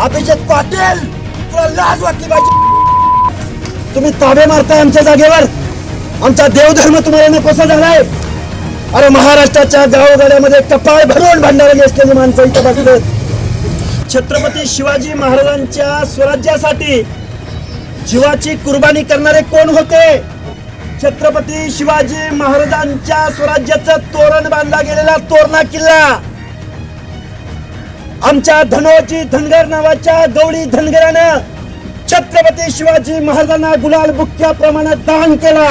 अभिजित पाटील, तुला लाज वाटली पाहिजे. तुम्ही ताबे मारताय आमच्या जागेवर. आमचा देवधर्म तुम्हाला नकोसा झालाय. अरे महाराष्ट्राच्या गावगाड्यामध्ये कपाळ भरून भांडारे नेसलेली माणसं इथं बसलेत. छत्रपती शिवाजी महाराजांच्या स्वराज्यासाठी जीवाची कुर्बानी करणारे कोण होते? छत्रपती शिवाजी महाराजांच्या स्वराज्याचं तोरण बांधला गेलेला तोरणा किल्ला आमच्या धनोजी धनगर नावाच्या गवळी धनगरानं छत्रपती शिवाजी महाराजांना गुलाल बुक्क्या प्रमाणात दान केला.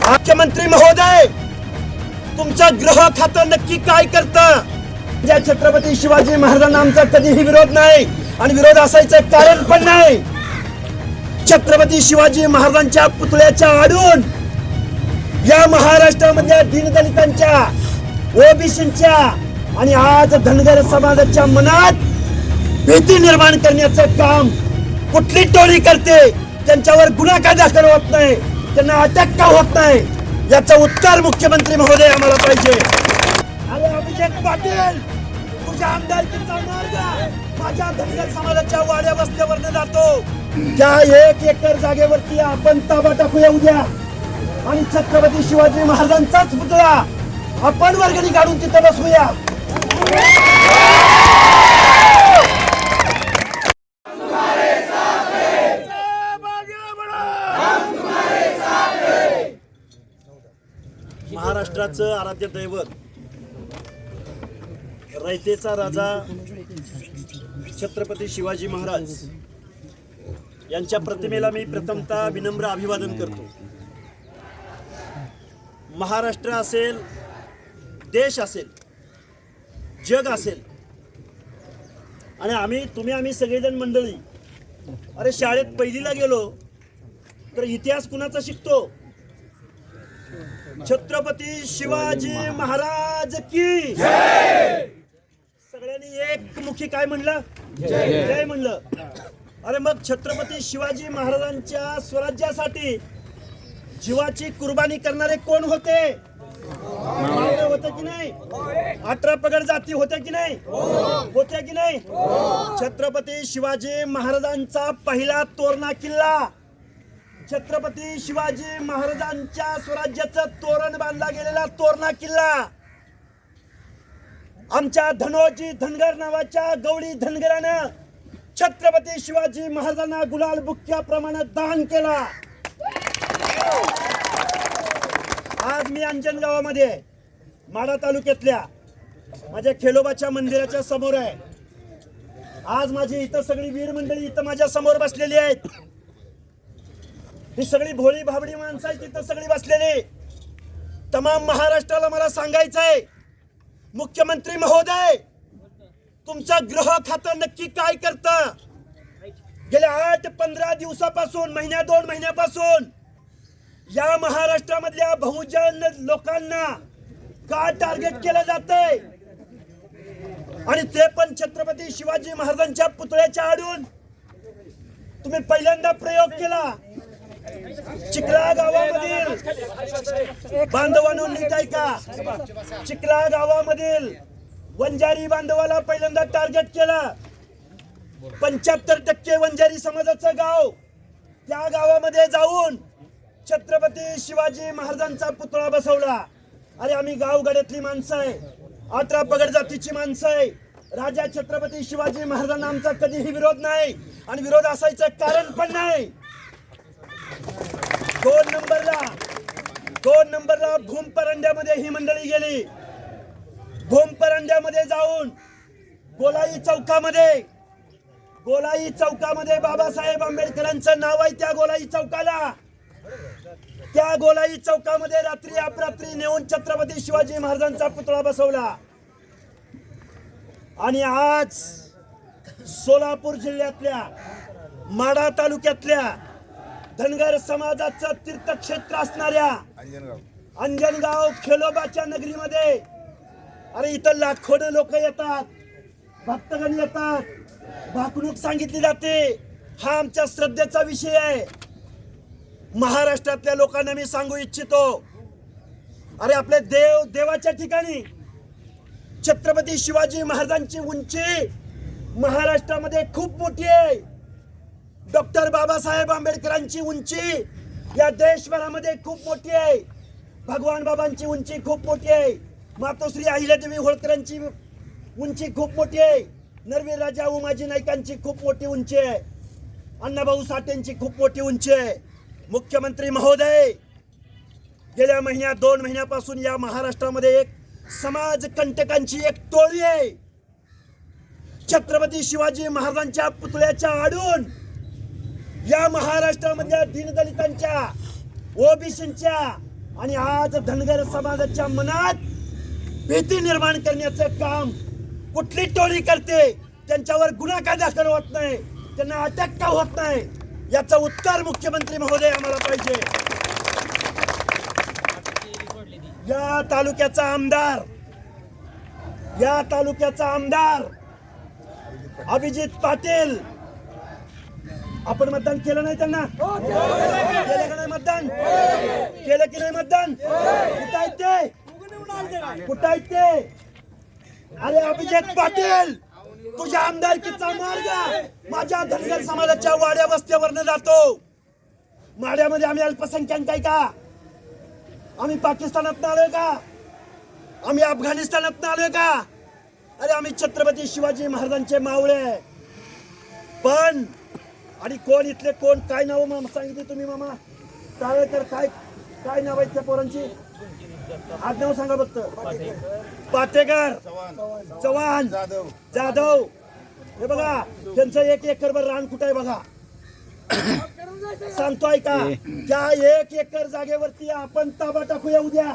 मुख्यमंत्री महोदय, तुमचं गृह खातं नक्की काय करतं? या छत्रपती शिवाजी महाराजांना आमचा कधीही विरोध नाही आणि विरोध असायचं कारण पण नाही. छत्रपती शिवाजी महाराजांच्या पुतळ्याच्या आडून या महाराष्ट्रामधल्या दीनदलितांच्या, ओबीसींच्या आणि आज धनगर समाजाच्या मनात भीती निर्माण करण्याचं काम कुठली टोळी करते? त्यांच्यावर गुन्हा का दाखल होत नाही? त्यांना अटक का होत नाही? याचं उत्तर मुख्यमंत्री महोदय आम्हाला पाहिजे. अरे अभिजित पाटील, तुझ्या आमदारकीचा मार्ग माझ्या धनगर समाजाच्या वाड्या वस्त्यावरनं जातो. त्या 1 एकर जागेवरती आपण ताबा टाकूया उद्या आणि छत्रपती शिवाजी महाराजांचाच पुतळा आपण वर्गणी काढून तिथं बसवूया. महाराष्ट्राचं आराध्य दैवत, रयतेचा राजा छत्रपती शिवाजी महाराज यांच्या प्रतिमेला मी प्रथमतः विनम्र अभिवादन करतो. महाराष्ट्र असेल, देश असेल, जग असेल आणि आम्ही सगळेजण मंडळी, अरे शाळेत पहिलीला गेलो तर इतिहास कुणाचा शिकतो? छत्रपती शिवाजी महाराज की जय. सगळ्यांनी एकमुखी काय म्हणलं? जय म्हणलं. अरे मग छत्रपती शिवाजी महाराजांच्या स्वराज्यासाठी जीवाची कुर्बानी करणारे कोण होते? होते की नाही? 18 पगड जाती होत्या की नाही? होत्या की नाही? छत्रपती शिवाजी महाराजांचा पहिला तोरणा किल्ला, छत्रपती शिवाजी महाराजांच्या स्वराज्याचं तोरण बांधला गेलेला तोरणा किल्ला आमच्या धनोजी धनगर नावाच्या गवळी धनगरानं छत्रपती शिवाजी महाराजांना गुलाल बुक्क्या प्रमाणात दान केला. आज मी अंजन गावामध्ये माढा तालुक्यातल्या माझ्या खेलोबाच्या मंदिराच्या समोर आहे. आज माझी इथं सगळी वीर मंडळी इथं माझ्या समोर बसलेली आहेत. ही सगळी भोळी भाबडी माणसं आहेत तिथं सगळी बसलेली. तमाम महाराष्ट्राला मला सांगायचं आहे, मुख्यमंत्री महोदय, तुमचं गृह खातं नक्की काय करतं? गेल्या 8-15 दिवसापासून, 1-2 महिन्यापासून या महाराष्ट्रामधल्या बहुजन लोकांना का टार्गेट केलं जातंय? आणि ते पण छत्रपती शिवाजी महाराजांच्या पुतळ्याच्या आडून. तुम्ही पहिल्यांदा प्रयोग केला चिखला गावामधील बांधवांनो, नीट ऐका, चिखला गावामधील वंजारी बांधवाला पहिल्यांदा टार्गेट केलं. 75% वंजारी समाजाचं गाव, त्या गावामध्ये जाऊन छत्रपती शिवाजी महाराजांचा पुतळा बसवला. अरे आम्ही गावगाड्यातली माणसं आहे, 18 पगड जातीची माणसं आहे. राजा छत्रपती शिवाजी महाराजांना आमचा कधीही विरोध नाही आणि विरोध असायचं कारण पण नाही. 2 नंबरला भूमपरंड्यामध्ये ही मंडळी गेली. भूमपरंड्यामध्ये जाऊन गोलाई चौकामध्ये बाबासाहेब आंबेडकरांचं नाव आहे. त्या गोलाई चौकाला, त्या गोलाई चौकामध्ये रात्री अपरात्री नेऊन छत्रपती शिवाजी महाराजांचा पुतळा बसवला. आणि आज सोलापूर जिल्ह्यातल्या माढा तालुक्यातल्या धनगर समाजाचं तीर्थक्षेत्र असणाऱ्या अंजनगाव खेलोबाच्या नगरीमध्ये, अरे इथं लाखोने लोक येतात, भक्तगण येतात, भाकणूक सांगितली जाते. हा आमच्या श्रद्धेचा विषय आहे. महाराष्ट्रातल्या लोकांना मी सांगू इच्छितो, अरे आपले देवाच्या ठिकाणी छत्रपती शिवाजी महाराजांची उंची महाराष्ट्रामध्ये खूप मोठी आहे. डॉक्टर बाबासाहेब आंबेडकरांची उंची या देशभरामध्ये खूप मोठी आहे. भगवान बाबांची उंची खूप मोठी आहे. मातोश्री अहिल्यादेवी होळकरांची उंची खूप मोठी आहे. नरवीर राजा उमाजी नाईकांची खूप मोठी उंची आहे. अण्णाभाऊ साठेंची खूप मोठी उंची आहे. मुख्यमंत्री महोदय, गेल्या महिन्यात 2 महिन्यापासून या महाराष्ट्रामध्ये एक समाज कंटकांची एक टोळी आहे. छत्रपती शिवाजी महाराजांच्या पुतळ्याच्या आडून या महाराष्ट्रामधल्या दीनदलितांच्या, ओबीसींच्या आणि आज धनगर समाजाच्या मनात भीती निर्माण करण्याचं काम कुठली टोळी करते. त्यांच्यावर गुन्हा का दाखल होत नाही, त्यांना अटक का होत नाही, याचं उत्तर मुख्यमंत्री महोदय आम्हाला पाहिजे. या तालुक्याचा आमदार अभिजित पाटील, आपण मतदान केलं नाही त्यांना? केलं का नाही मतदान? केलं की नाही मतदान? कुठं आहेत ते? कुठं आहेत ते? अरे अभिजित पाटील, तुझ्या आमदारकीचा मार्ग माझ्या धनगर समाजाच्या वाड्या वस्त्यावरनं जातो. माड्यामध्ये आम्ही अल्पसंख्याक आहे का? आम्ही पाकिस्तानात आलोय का? आम्ही अफगाणिस्तानात आलोय का? अरे आम्ही छत्रपती शिवाजी महाराजांचे मावळे. पण आणि कोण इथले कोण, काय नाव मामा सांगितले तुम्ही? मामा टाळेकर, काय नाव आहेत त्या पोरांची? आडनाव सांगा फक्त. पाटेकर, चव्हाण, जाधव. हे बघा, त्यांचं 1 एकरभर रान कुठं आहे बघा. सांगतोय का? त्या 1 एकर जागेवरती आपण ताबा टाकूया उद्या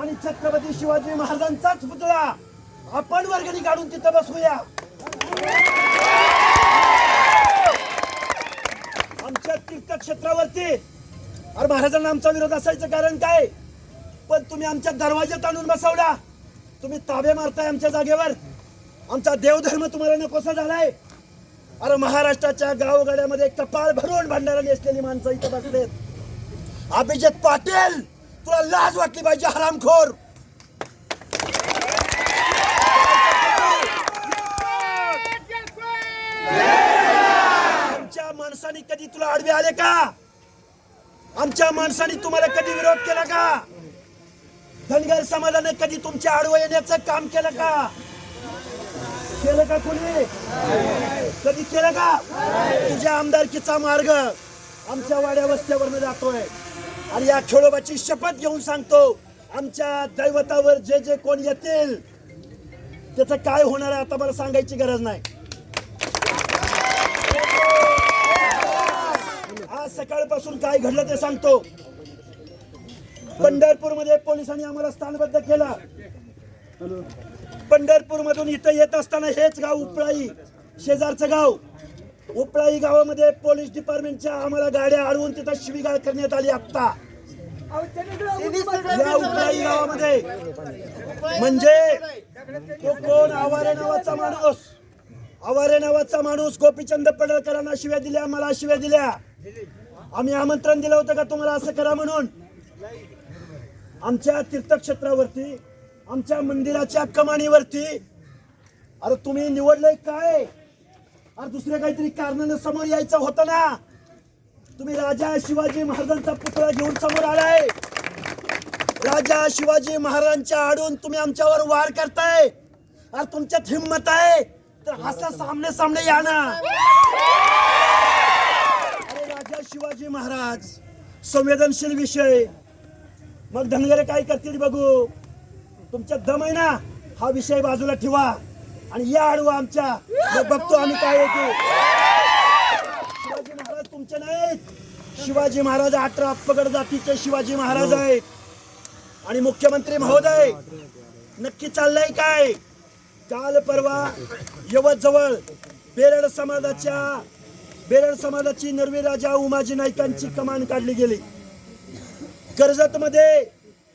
आणि छत्रपती शिवाजी महाराजांचाच पुतळा आपण वर्गणी काढून तिथं बसवूया. आमच्या तीर्थक्षेत्रावरती अरे महाराजांना आमचा विरोध असायचं कारण काय? पण तुम्ही आमच्या दरवाज्यात आणून बसवला. तुम्ही ताबे मारताय आमच्या जागेवर. आमचा देवधर्म तुम्हाला नकोसा झालाय. अरे महाराष्ट्राच्या गावगाड्यामध्ये कपाळ भरून भंडारा नेसलेली माणसं इथं बसलेत. अभिजित पाटील, तुला लाज वाटली पाहिजे हरामखोर. आमच्या माणसाने कधी तुला आडवे आले का? आमच्या माणसाने तुम्हाला कधी विरोध केला का? धनगर समाजाने कधी तुमच्या आडवं येण्याचं काम केलं का? केलं का कोणी? कधी केलं का? तुझ्या आमदारकीचा मार्ग आमच्या वाड्या वस्त्यावरनं जातोय आणि या खेळोबाची शपथ घेऊन सांगतो, आमच्या दैवतावर जे जे कोण येतील त्याचं काय होणार आहे आता मला सांगायची गरज नाही. आज सकाळपासून काय घडलं ते सांगतो. पंढरपूरमध्ये पोलिसांनी आम्हाला स्थानबद्ध केलं. पंढरपूर मधून इथं येत असताना हेच गाव उपळाई, शेजारचं गाव उपळाई गावामध्ये पोलीस डिपार्टमेंटच्या आम्हाला गाड्या अडवून तिथं शिवीगाळ करण्यात आली. आता या उपळाई गावामध्ये म्हणजे तो कोण आवारे नावाचा माणूस गोपीचंद पडळकरांना शिव्या दिल्या, मला शिव्या दिल्या. आम्ही आमंत्रण दिलं होतं का तुम्हाला असं करा म्हणून? आमच्या तीर्थक्षेत्रावरती, आमच्या मंदिराच्या कमानीवरती अरे तुम्ही निवडलंय काय? अरे दुसऱ्या काहीतरी कारणाने समोर यायचं होतं ना. तुम्ही राजा शिवाजी महाराजांचा पुतळा घेऊन समोर आलाय. राजा शिवाजी महाराजांच्या आडून तुम्ही आमच्यावर वार करताय. अरे तुमच्यात हिंमत आहे तर असं सामने या ना. अरे राजा शिवाजी महाराज संवेदनशील विषय, मग धनगरे काय करतील बघू. तुमच्या दम आहे ना, हा विषय बाजूला ठेवा आणि या आडवा आमच्या, मग बघतो आम्ही काय होते. शिवाजी महाराज तुमचे नाहीत. शिवाजी महाराज 18 अपगड जातीचे शिवाजी महाराज आहेत. आणि मुख्यमंत्री महोदय नक्की चाललंय काय? काल परवा यवत जवळ बेरड समाजाची नरवीर राजा उमाजी नाईकांची कमान काढली गेली. कर्जत मध्ये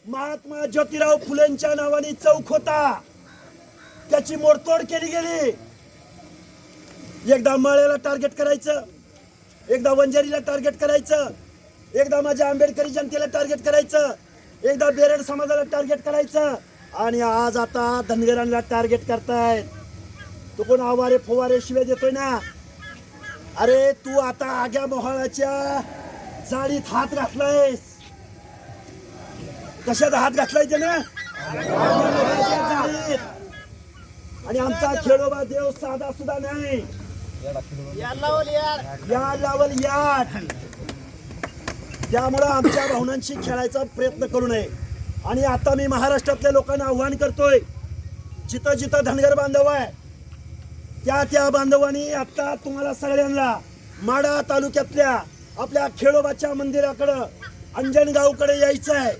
महात्मा ज्योतिराव फुलेंच्या नावाने चौक होता, त्याची मोडतोड केली गेली. एकदा माळ्याला टार्गेट करायचं, एकदा वंजारीला टार्गेट करायचं, एकदा माझ्या आंबेडकरी जनतेला टार्गेट करायचं, एकदा बेरड समाजाला टार्गेट करायचं. आणि आज आता धनगरांना टार्गेट करतायत. तू कोण आवारे फवारे शिवाय देतोय ना? अरे तू आता आग्या मोहाळाच्या जाळीत हात घातलायस. कशात हात घातलाय त्यानं? जाळीत. आणि आमचा खेळोबा देव साधा सुद्धा नाही. याड लावल याड. त्यामुळं आमच्या भावनांशी खेळायचा प्रयत्न करू नये. आणि आता मी महाराष्ट्रातल्या लोकांना आव्हान करतोय, जिथं जिथं धनगर बांधव आहे त्या बांधवांनी आता तुम्हाला सगळ्यांना माढा तालुक्यातल्या आपल्या खेळोबाच्या मंदिराकडं अंजनगावकडे यायचं आहे.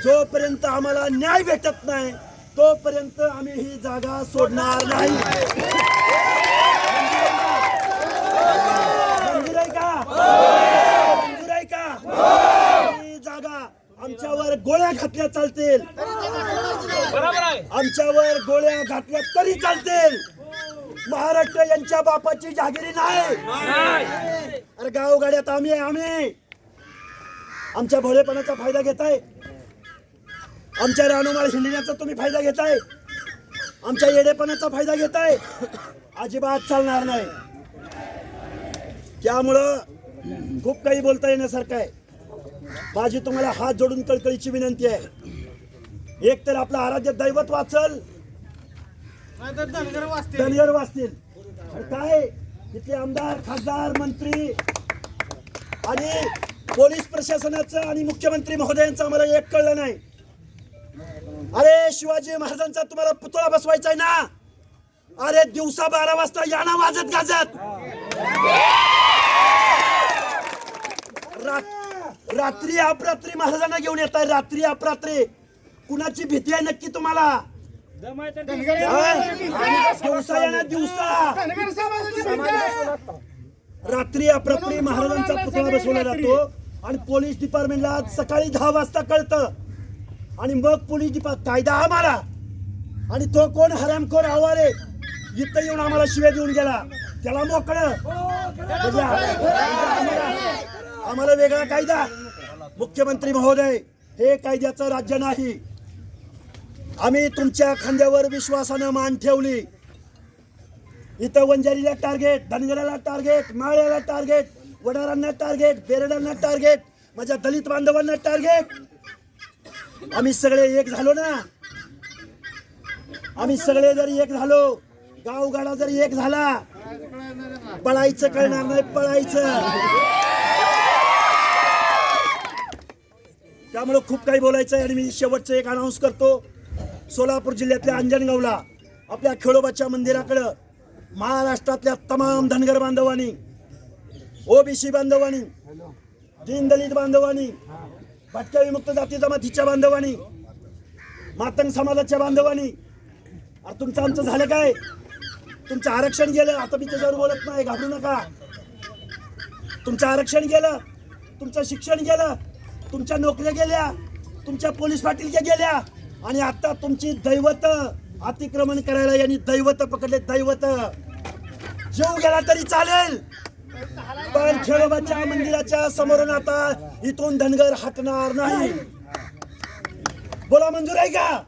जोपर्यंत आम्हाला न्याय भेटत नाही तोपर्यंत आम्ही ही जागा सोडणार नाही. मंजूर आहे का? मंजूर आहे का? ही जागा आमच्यावर गोळ्या घातल्या चालतील, आमच्यावर गोळ्या घातल्या तरी चालतील. महाराष्ट्र यांच्या बापाची जागिरी नाही. अरे गावगाड्यात आम्ही आमच्या भोळेपणाचा फायदा घेताय, आमच्या रानोमाळ हिंडण्याचा तुम्ही फायदा घेताय, आमच्या येडेपणाचा फायदा घेताय. अजिबात चालणार नाही. त्यामुळं खूप काही बोलता येण्यासारखं आहे. माझी तुम्हाला हात जोडून कळकळीची विनंती आहे, एक तर आपलं आराध्य दैवत वाचल, धनगर वाचतील. काय तिथले आमदार खासदार मंत्री आणि पोलीस प्रशासनाचं आणि मुख्यमंत्री महोदयांचं आम्हाला एक कळलं नाही. अरे शिवाजी महाराजांचा तुम्हाला पुतळा बसवायचा आहे ना? अरे दिवसा 12 वाजता याना वाजत गाजत रात्री अपरात्री महाराजांना घेऊन येत आहे. रात्री अपरात्री कुणाची भीती आहे नक्की तुम्हाला? दिवसा येणार दिवसा रात्री अपरात्री महाराजांचा पुतळा बसवला जातो आणि पोलीस डिपार्टमेंटला सकाळी 10 वाजता कळतं आणि मग पोलीस डिपार्टमेंट कायदा आम्हाला. आणि तो कोण हरामखोर आवारे इथं येऊन आम्हाला शिव्या देऊन गेला, त्याला मोकळं. आम्हाला वेगळा कायदा. मुख्यमंत्री महोदय, हे कायद्याचं राज्य नाही. आम्ही तुमच्या खांद्यावर विश्वासानं मान ठेवली. इथं वंजारीला टार्गेट, धनगराला टार्गेट, माळ्याला टार्गेट, वडारांना टार्गेट, बेरडांना टार्गेट, माझ्या दलित बांधवांना टार्गेट. आम्ही सगळे एक झालो ना? आम्ही सगळे जर एक झालो, गावगाडा जर एक झाला, पळायचं कळणार नाही, पळायचं. त्यामुळे खूप काही बोलायचं आहे आणि मी शेवटचं एक अनाऊन्स करतो. सोलापूर जिल्ह्यातल्या अंजनगावला आपल्या खेळोबाच्या मंदिराकडं महाराष्ट्रातल्या तमाम धनगर बांधवांनी, ओबीसी बांधवांनी, दीनदलित बांधवांनी, भटक्या विमुक्त जाती जमातीच्या बांधवांनी, मातंग समाजाच्या बांधवांनी, अरे तुमचं आमचं झालं काय? तुमचं आरक्षण गेलं. आता मी त्याच्यावर बोलत नाही, घाबरू नका. तुमचं आरक्षण गेलं, तुमचं शिक्षण गेलं, तुमच्या नोकऱ्या गेल्या, तुमच्या पोलीस पाटीलच्या गेल्या आणि आता तुमची दैवत अतिक्रमण करायला यांनी दैवत पकडले. दैवत जीव गेला तरी चालेल, पण खेळोबाच्या मंदिराच्या समोरून आता इथून धनगर हटणार नाही. बोला, मंजूर आहे का?